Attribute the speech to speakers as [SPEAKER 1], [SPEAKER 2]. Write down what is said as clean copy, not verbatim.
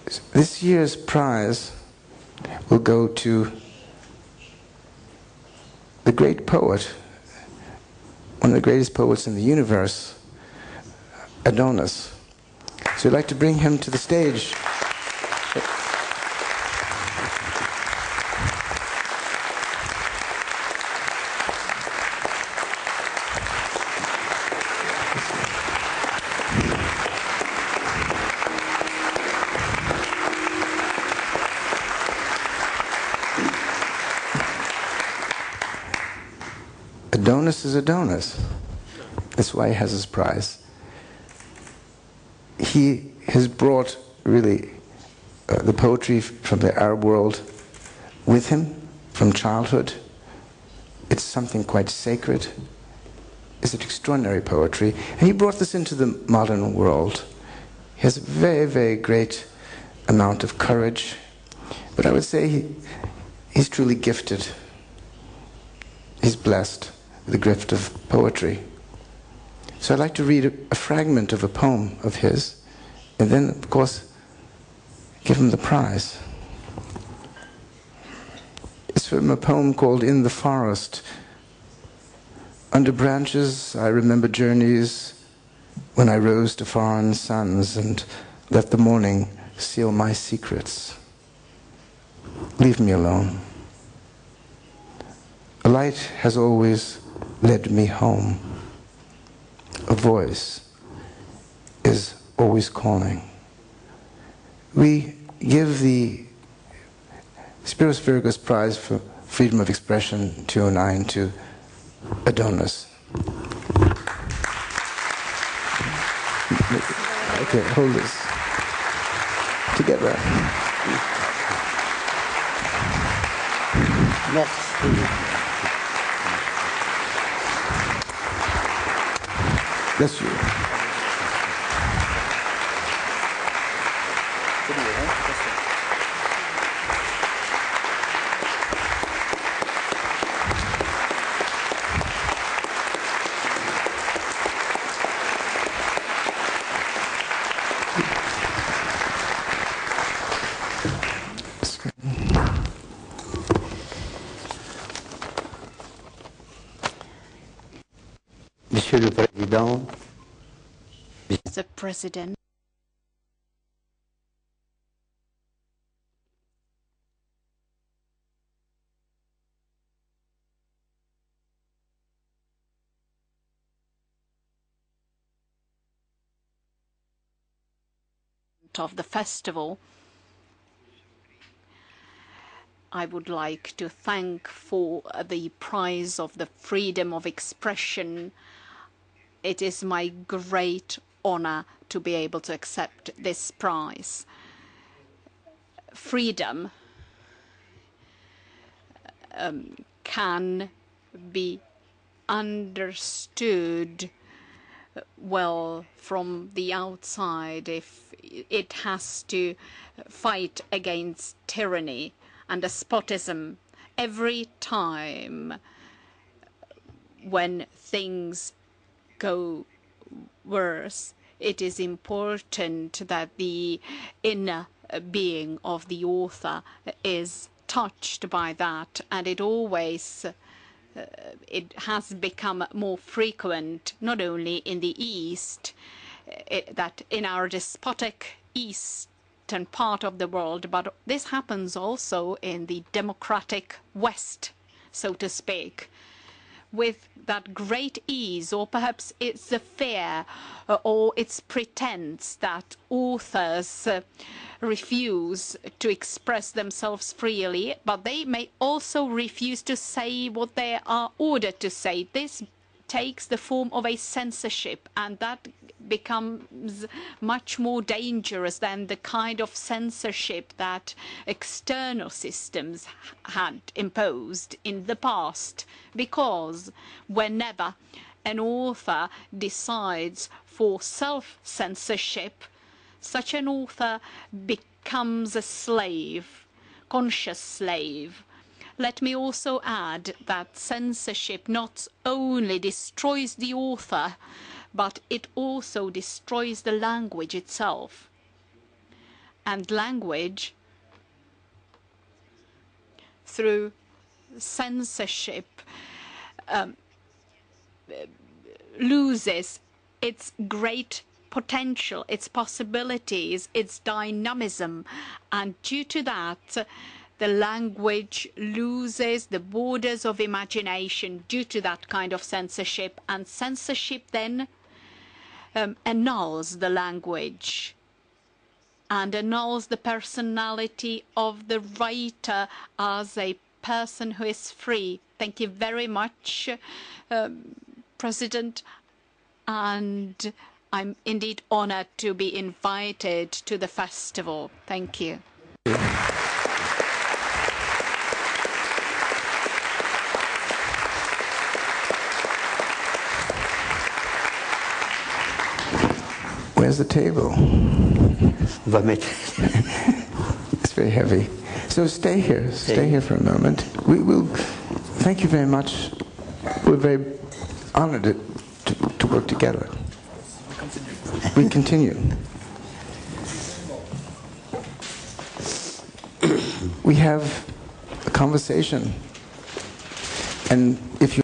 [SPEAKER 1] This year's prize will go to the great poet, one of the greatest poets in the universe, Adonis. So I'd like to bring him to the stage. Adonis is Adonis. That's why he has his prize. He has brought really the poetry from the Arab world with him from childhood. It's something quite sacred. It's an extraordinary poetry. And he brought this into the modern world. He has a very, very great amount of courage. But I would say he's truly gifted. He's blessed with the gift of poetry. So I'd like to read a fragment of a poem of his, and then, of course, give him the prize. It's from a poem called In the Forest. Under branches I remember journeys when I rose to foreign suns and let the morning seal my secrets. Leave me alone. A light has always led me home. A voice is always calling. We give the Spiros Vergos Prize for Freedom of Expression 209 to Adonis. Okay, hold this together.
[SPEAKER 2] Merci.
[SPEAKER 1] Bless you.
[SPEAKER 2] Monsieur le Président,
[SPEAKER 3] Mr. President, of the festival, I would like to thank for the prize of the freedom of expression. It is my great honor to be able to accept this prize. Freedom can be understood well from the outside if it has to fight against tyranny and despotism. Every time when things go worse, it is important that the inner being of the author is touched by that, and it always it has become more frequent, not only in the East, that in our despotic eastern part of the world, but this happens also in the democratic West, so to speak, with that great ease, or perhaps it's the fear or it's pretense that authors refuse to express themselves freely, but they may also refuse to say what they are ordered to say. This takes the form of a censorship, and that becomes much more dangerous than the kind of censorship that external systems had imposed in the past, because whenever an author decides for self-censorship, such an author becomes a slave, conscious slave. Let me also add that censorship not only destroys the author, but it also destroys the language itself. And language, through censorship, loses its great potential, its possibilities, its dynamism, and due to that, the language loses the borders of imagination due to that kind of censorship, and censorship then annuls the language and annuls the personality of the writer as a person who is free. Thank you very much, President, and I'm indeed honored to be invited to the festival. Thank you.
[SPEAKER 1] Where's the table? It's very heavy. So stay here. Stay here for a moment. We will. Thank you very much. We're very honored to work together. We continue. We have a conversation, and if you